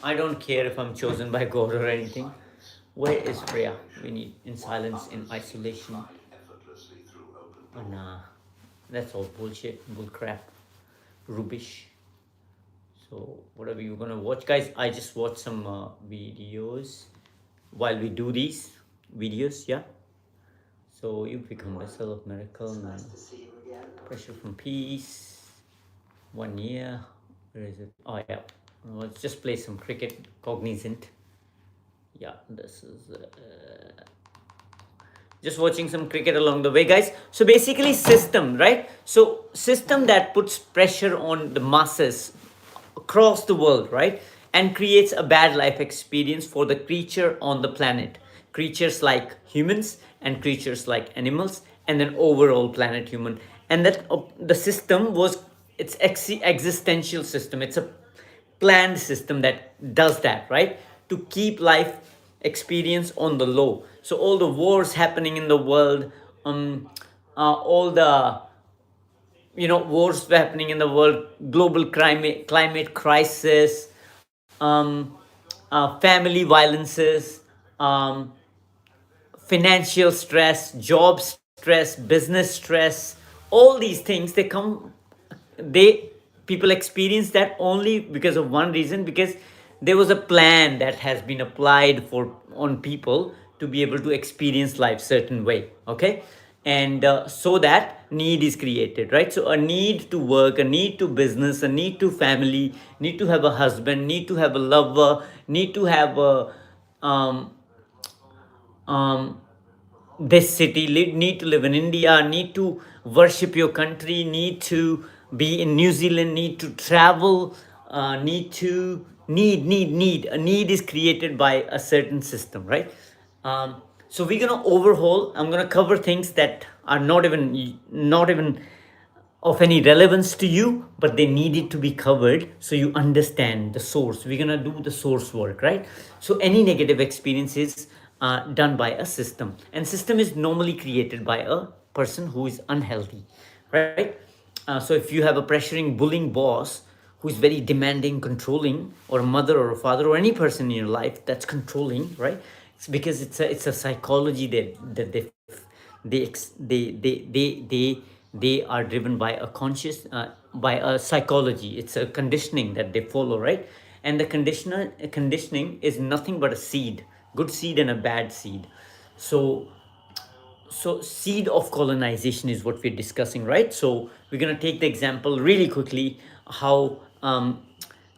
I don't care if I'm chosen by God or anything. Where is prayer? We need in silence, in isolation. Oh, nah, that's all bullshit, bull crap, rubbish. So whatever you're gonna watch, guys, I just watched some videos while we do these videos. Yeah. So you become vessel of miracle and pressure from peace. 1 year. Where is it? Oh yeah. Let's just play some cricket. Cognizant. Yeah, this is just watching some cricket along the way, guys. So basically system, right? So system that puts pressure on the masses across the world, right? And creates a bad life experience for the creature on the planet, creatures like humans and creatures like animals, and then overall planet human. And that the system was, it's existential system, it's a planned system that does that, right? To keep life experience on the low. So all the wars happening in the world, all the wars happening in the world, global climate crisis, family violences, um, financial stress, job stress, business stress, all these things, they come, they people experience that only because of one reason, because there was a plan that has been applied for on people to be able to experience life certain way. Okay. And so that need is created, right? So a need to work, a need to business, a need to family, need to have a husband, need to have a lover, need to have a um, um, this city, need to live in India, need to worship your country, need to be in New Zealand, need to travel, need to need a need is created by a certain system, right? So we're gonna overhaul, I'm gonna cover things that are not even of any relevance to you, but they needed to be covered so you understand the source. We're gonna do the source work, right? So any negative experiences done by a system, and system is normally created by a person who is unhealthy, right? So if you have a pressuring, bullying boss who is very demanding, controlling, or a mother or a father or any person in your life that's controlling, right? It's because it's a psychology that they are driven by a conscious by a psychology. It's a conditioning that they follow, right? And the conditioning is nothing but a seed, good seed and a bad seed. So so seed of colonization is what we're discussing, right? So we're going to take the example really quickly, how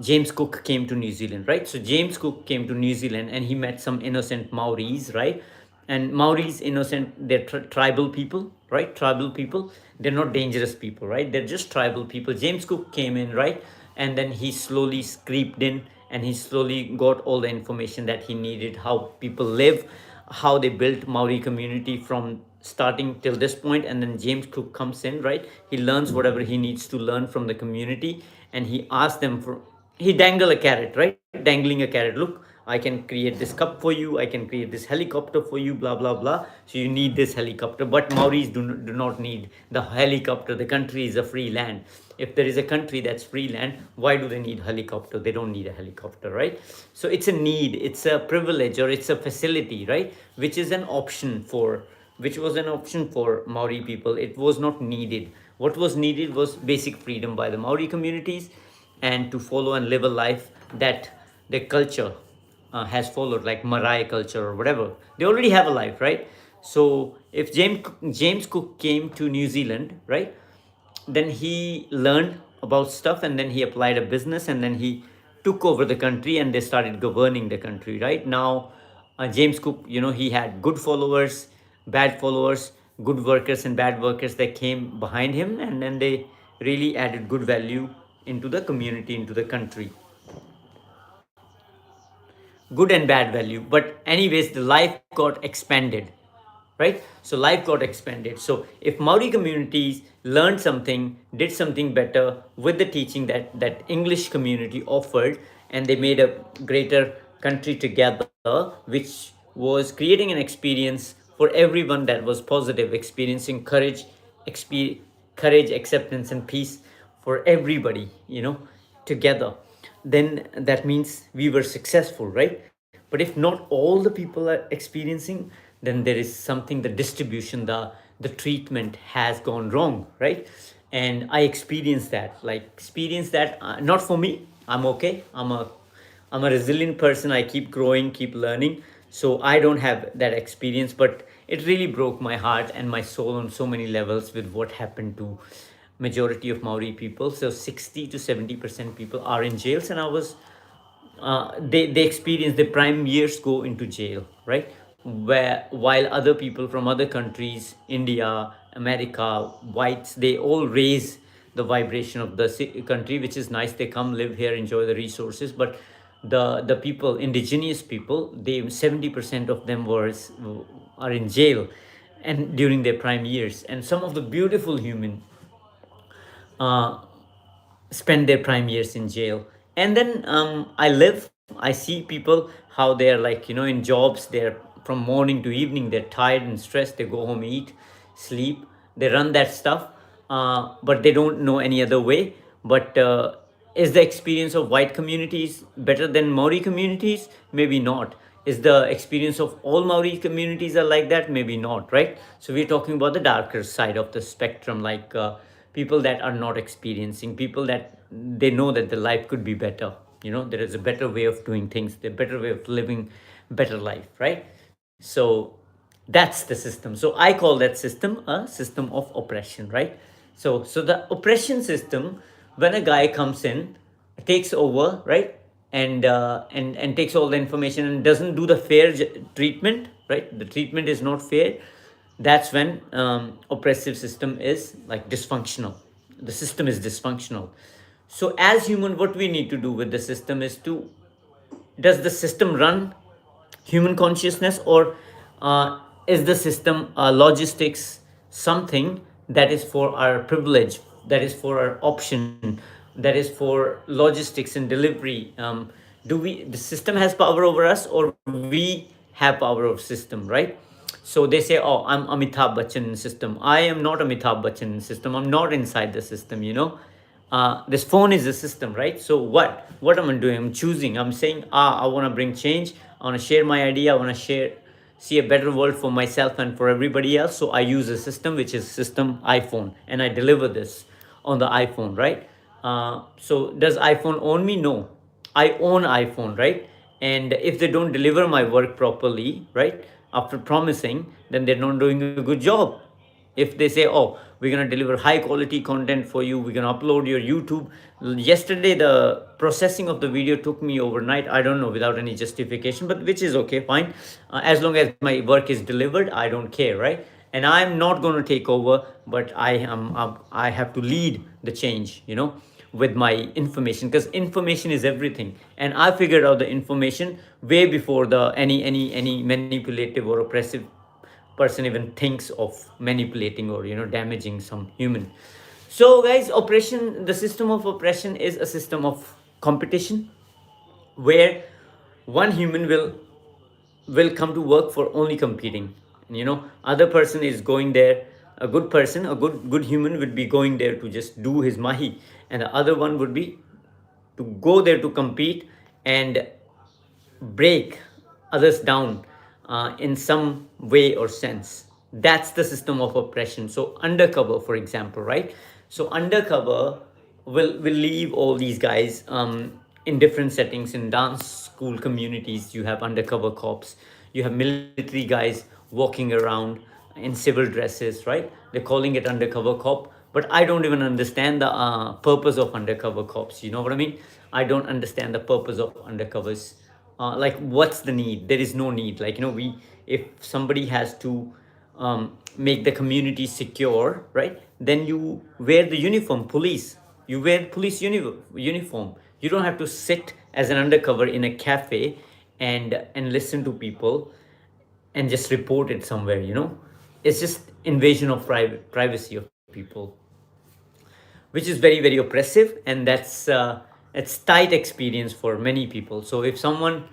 James Cook came to New Zealand, right? So James Cook came to New Zealand and he met some innocent Maoris, right? And Maoris, innocent, they're tribal people, right? Tribal people, they're not dangerous people, right? They're just tribal people. James Cook came in, right? And then he slowly creeped in and he slowly got all the information that he needed, how people live, how they built Maori community from starting till this point. And then James Cook comes in, right? He learns whatever he needs to learn from the community, and he asks them for, he dangle a carrot, right? Dangling a carrot. Look, I can create this cup for you, I can create this helicopter for you, blah blah blah. So you need this helicopter, but Maoris do not need the helicopter. The country is a free land. If there is a country that's free land, why do they need helicopter? They don't need a helicopter, right? So it's a need, it's a privilege, or it's a facility, right? Which is an option for, which was an option for Maori people. It was not needed. What was needed was basic freedom by the Maori communities, and to follow and live a life that their culture has followed, like Marai culture or whatever. They already have a life, right? So if James Cook came to New Zealand, right, then he learned about stuff, and then he applied a business, and then he took over the country, and they started governing the country. Right now, James Cook, he had good followers, bad followers, good workers and bad workers that came behind him, and then they really added good value into the community, into the country. Good and bad value, but anyways, the life got expanded, right? So life got expanded. So if Maori communities learned something, did something better with the teaching that English community offered, and they made a greater country together, which was creating an experience for everyone that was positive, experiencing courage, courage, acceptance and peace for everybody, together. then that means we were successful, right? But if not all the people are experiencing, then there is something, the distribution, the treatment has gone wrong, right? And I experienced that, not for me. I'm okay. I'm a resilient person. I keep growing, keep learning. So I don't have that experience, but it really broke my heart and my soul on so many levels with what happened to majority of Maori people. So 60 to 70% people are in jails, and I was they experience their prime years go into jail, right? Where while other people from other countries, India, America, whites, they all raise the vibration of the country, which is nice. They come live here, enjoy the resources, but the people, indigenous people, they 70% of them are in jail, and during their prime years, and some of the beautiful human uh, spend their prime years in jail. And then I see people how they're like, in jobs, they're from morning to evening, they're tired and stressed, they go home, eat, sleep, they run that stuff, but they don't know any other way. But is the experience of white communities better than Maori communities? Maybe not. Is the experience of all Maori communities are like that? Maybe not, right? So we're talking about the darker side of the spectrum, like people that are not experiencing, people that they know that the life could be better. There is a better way of doing things, the better way of living better life, right? So that's the system. So I call that system a system of oppression, right? So the oppression system, when a guy comes in, takes over, right? And takes all the information and doesn't do the fair treatment, right? The treatment is not fair. That's when oppressive system is like dysfunctional. The system is dysfunctional. So as human, what we need to do with the system is to, does the system run human consciousness, or is the system logistics something that is for our privilege, that is for our option, that is for logistics and delivery? Do we, the system has power over us, or we have power of system, right? So they say, oh, I'm Amitabh Bachchan in system. I am not Amitabh Bachchan in system. I'm not inside the system. This phone is a system, right? So what am I doing? I'm choosing. I'm saying, I want to bring change. I want to share my idea. I want to see a better world for myself and for everybody else. So I use a system, which is system iPhone, and I deliver this on the iPhone, right? So does iPhone own me? No, I own iPhone, right? And if they don't deliver my work properly, right, after promising, then they're not doing a good job. If they say, oh, we're going to deliver high quality content for you, we're going to upload your YouTube. Yesterday the processing of the video took me overnight, I don't know, without any justification, but which is okay, fine. As long as my work is delivered, I don't care, right? And I'm not going to take over, but I have to lead the change, with my information, because information is everything. And I figured out the information way before the any manipulative or oppressive person even thinks of manipulating or damaging some human. So guys, oppression, the system of oppression is a system of competition, where one human will come to work for only competing. And other person is going there, a good person, a good human would be going there to just do his mahi, and the other one would be to go there to compete and break others down in some way or sense. That's the system of oppression. So undercover, for example, right? So undercover will leave all these guys in different settings. In dance school communities, you have undercover cops, you have military guys walking around in civil dresses, right? They're calling it undercover cop, but I don't even understand the purpose of undercover cops. You know what I mean? I don't understand the purpose of undercovers. Like, what's the need? There is no need. Like, we, if somebody has to make the community secure, right, then you wear the uniform, police. You wear police uniform. You don't have to sit as an undercover in a cafe and listen to people and just report it somewhere. It's just invasion of privacy of people, which is very, very oppressive. And that's it's tight experience for many people. So if someone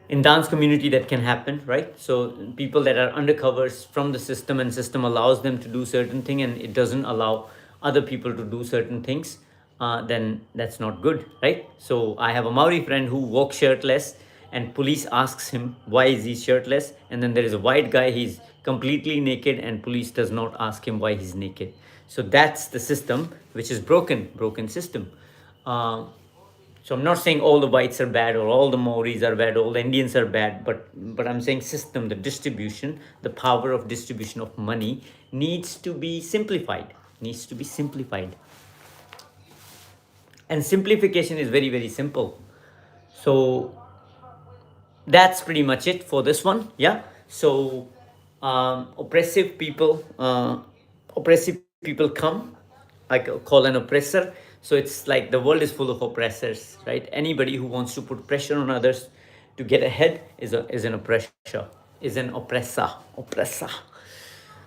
in dance community, that can happen, right? So people that are undercovers from the system, and system allows them to do certain thing, and it doesn't allow other people to do certain things. then that's not good, right? So I have a Maori friend who walks shirtless, and police asks him why is he shirtless, and then there is a white guy, he's completely naked, and police does not ask him why he's naked. So that's the system, which is broken system. uh, so I'm not saying all the whites are bad, or all the Maoris are bad, all the Indians are bad, but I'm saying system, the distribution, the power of distribution of money needs to be simplified. Needs to be simplified. And simplification is very, very simple. So that's pretty much it for this one. Yeah. So oppressive people come, I call an oppressor. So it's like the world is full of oppressors, right? Anybody who wants to put pressure on others to get ahead is an oppressor, is an oppressor.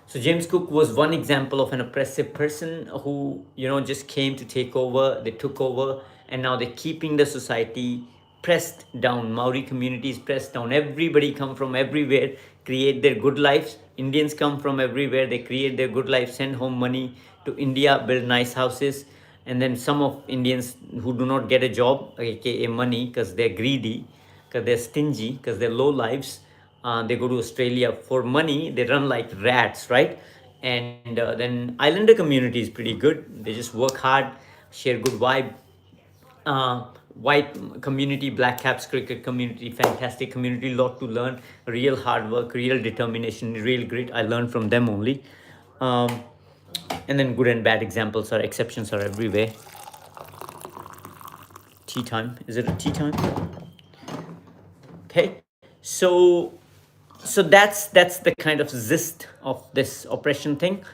So James Cook was one example of an oppressive person who, just came to take over. They took over, and now they're keeping the society pressed down. Maori communities pressed down. Everybody come from everywhere, create their good lives. Indians come from everywhere. They create their good life, send home money to India, build nice houses, and then some of Indians who do not get a job, aka money, because they're greedy, because they're stingy, because they're low lives. They go to Australia for money. They run like rats, right? And then Islander community is pretty good. They just work hard, share good vibe. White community, Black Caps cricket community, fantastic community, lot to learn. Real hard work, real determination, real grit. I learned from them only. Um, and then good and bad examples or exceptions are everywhere. Tea time. Is it a tea time? Okay. So that's the kind of gist of this oppression thing.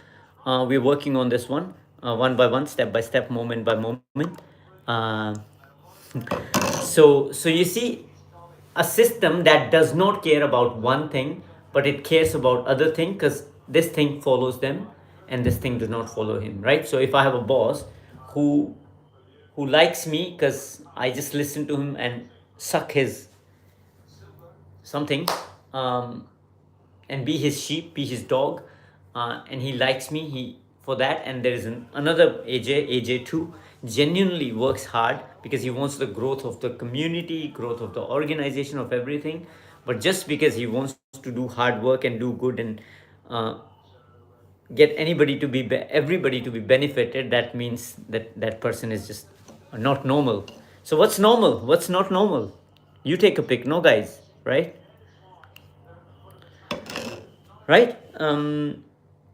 We're working on this one by one, step by step, moment by moment. uh, so you see, a system that does not care about one thing, but it cares about other thing, because this thing follows them and this thing does not follow him, right? So if I have a boss who likes me because I just listen to him and suck his something, um, and be his sheep, be his dog, and he likes me, he for that. And there is another AJ too, genuinely works hard because he wants the growth of the community, growth of the organization, of everything. But just because he wants to do hard work and do good and uh, get anybody to be everybody to be benefited, that means that that person is just not normal. So what's normal, what's not normal? You take a pick, no guys, right? Right.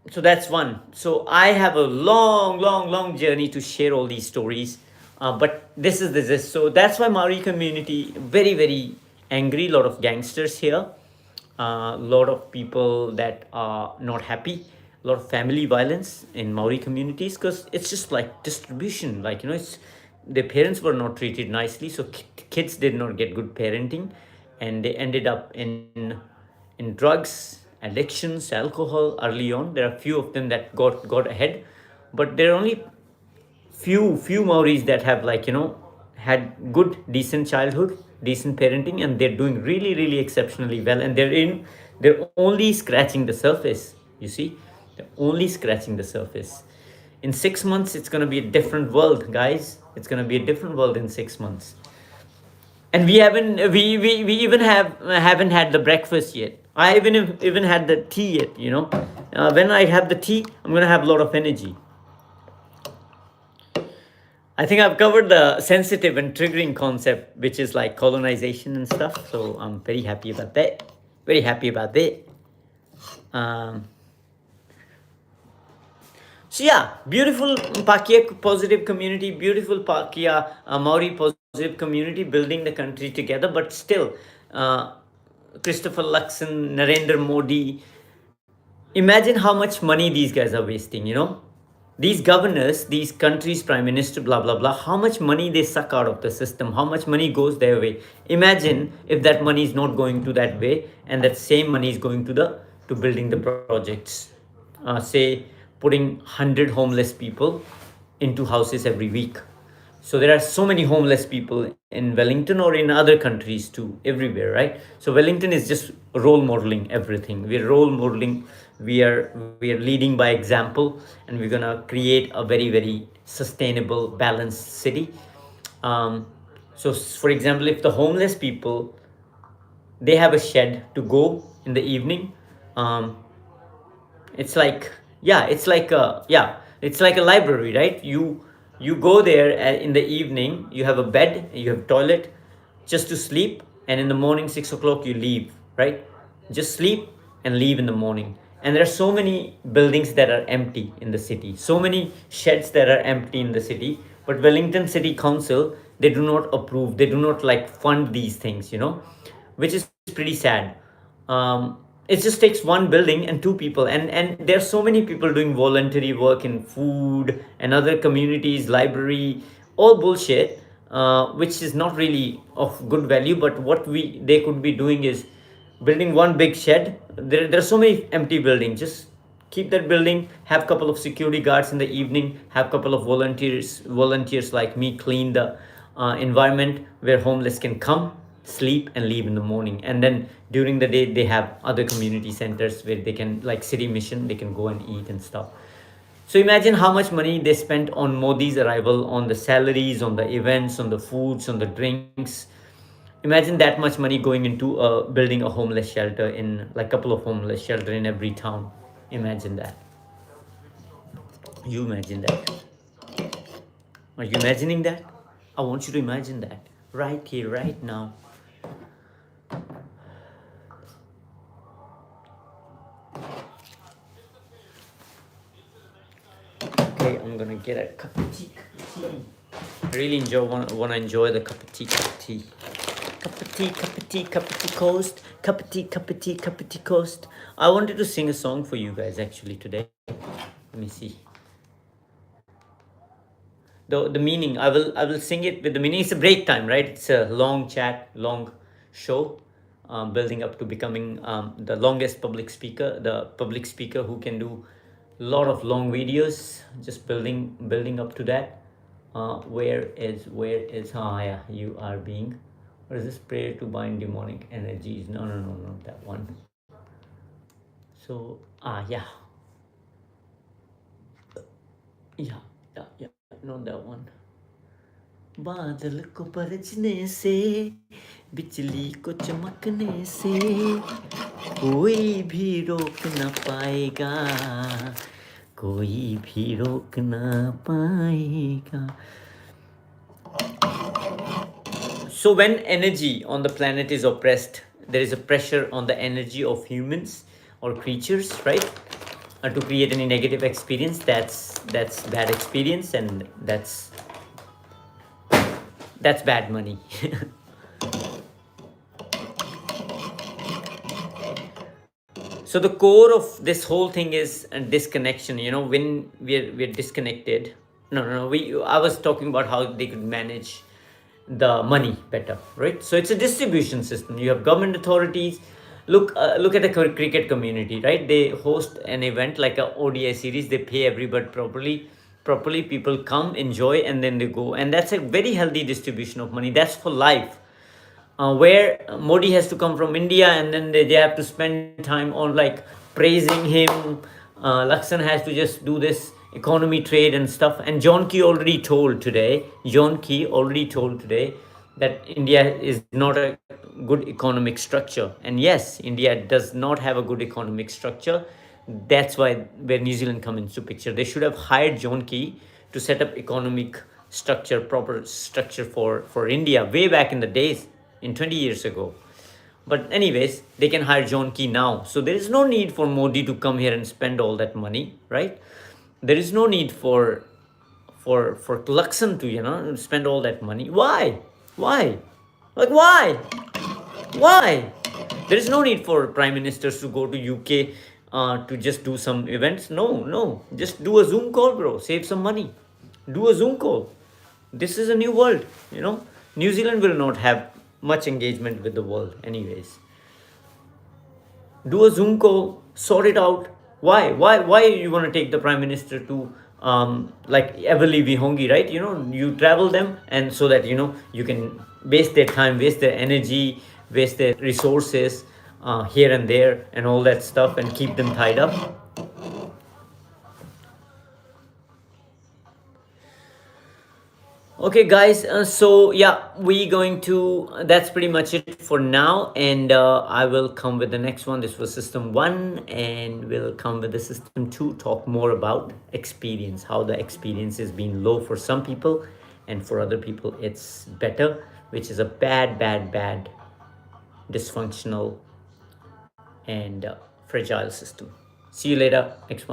So that's one. So I have a long journey to share all these stories, but this is this. So that's why Maori community very, very angry. A lot of gangsters here, a lot of people that are not happy, a lot of family violence in Maori communities, because it's just like distribution. Like, it's their parents were not treated nicely, so kids did not get good parenting, and they ended up in drugs, addictions, alcohol early on. There are few of them that got ahead, but there are only few Maoris that have, like, had good decent childhood, decent parenting, and they're doing really, really exceptionally well, and they're only scratching the surface. You see, they're only scratching the surface. In 6 months it's going to be a different world, guys. It's going to be a different world in 6 months. And we even haven't had the breakfast yet. I even had the tea yet. When I have the tea, I'm going to have a lot of energy. I think I've covered the sensitive and triggering concept, which is like colonization and stuff. So I'm very happy about that. Very happy about that. Um, so yeah, beautiful Pakia positive community, beautiful Pakia Maori positive community, building the country together. But still, uh, Christopher Luxon, Narendra Modi, imagine how much money these guys are wasting. These governors, these countries, prime minister, blah blah blah, how much money they suck out of the system, how much money goes their way. Imagine if that money is not going to that way, and that same money is going to building the projects. Say putting 100 homeless people into houses every week. So there are so many homeless people in Wellington or in other countries too, everywhere, right? So Wellington is just role modeling everything. We're role modeling. We are leading by example, and we're gonna create a very, very sustainable, balanced city. um, so for example, if the homeless people, they have a shed to go in the evening, um, it's like, yeah, it's like a, yeah, it's like a library, right? You go there in the evening, you have a bed, you have toilet, just to sleep, and in the morning 6 o'clock you leave, right? Just sleep and leave in the morning. And there are so many buildings that are empty in the city, so many sheds that are empty in the city, but Wellington City Council, they do not approve, they do not like fund these things, which is pretty sad. It just takes one building and two people, and there's so many people doing voluntary work in food and other communities, library, all bullshit, which is not really of good value. But what they could be doing is building one big shed. There's so many empty buildings, just keep that building, have a couple of security guards in the evening, have a couple of volunteers like me clean the environment where homeless can come, sleep, and leave in the morning. And then during the day they have other community centers where they can, like city mission, they can go and eat and stuff. So imagine how much money they spent on Modi's arrival, on the salaries, on the events, on the foods, on the drinks. Imagine that much money going into building a homeless shelter, in like couple of homeless shelter in every town. Imagine that. You imagine that. Are you imagining that? I want you to imagine that right here, right now. Okay, I'm gonna get a cup of tea. I really wanna enjoy the cup of tea. Cup of tea. Cup of tea. Cup of tea. Cup of tea. Coast. Cup of tea. Cup of tea. Cup of tea. Coast. I wanted to sing a song for you guys actually today. Let me see. The meaning, I will sing it with the meaning. It's a break time, right? It's a long chat, long show, building up to becoming the longest public speaker who can do a lot of long videos, just building up to that. Where is yeah, you are being, what is this? Prayer to bind demonic energies. No, not that one. So yeah, yeah, not that one. बादल को बरसने से, बिजली को चमकने से, कोई भी रोक ना पाएगा, कोई भी रोक ना पाएगा. So when energy on the planet is oppressed, there is a pressure on the energy of humans or creatures, right? To create any negative experience, that's bad experience, and that's bad money. So the core of this whole thing is a disconnection. When we're disconnected. No. I was talking about how they could manage the money better, right? So it's a distribution system. You have government authorities. Look at the cricket community, right? They host an event like a ODI series. They pay everybody properly. People come, enjoy, and then they go. And that's a very healthy distribution of money. That's for life. Where Modi has to come from India, and then they have to spend time on like praising him. Laksan has to just do this economy, trade, and stuff. And John Key already told today that India is not a good economic structure. And yes, India does not have a good economic structure. That's why where New Zealand come into picture. They should have hired John Key to set up economic structure, proper structure for India way back in the days, in 20 years ago. But anyways, they can hire John Key now. So there is no need for Modi to come here and spend all that money, right? There is no need for Laksan to spend all that money. Why? Like why? There is no need for prime ministers to go to UK to just do some events. No, just do a Zoom call, bro. Save some money. Do a Zoom call. This is a new world. New Zealand will not have much engagement with the world anyways. Do a Zoom call, sort it out. Why you want to take the prime minister to like Everly Vihongi, right? You travel them, and so that you can waste their time, waste their energy, waste their resources here and there and all that stuff, and keep them tied up. Okay, guys. So yeah, we going to. That's pretty much it for now, and I will come with the next one. This was system one, and we'll come with the system two. Talk more about experience, how the experience has been low for some people, and for other people it's better, which is a bad, bad, bad, dysfunctional and fragile system. See you later. Next one.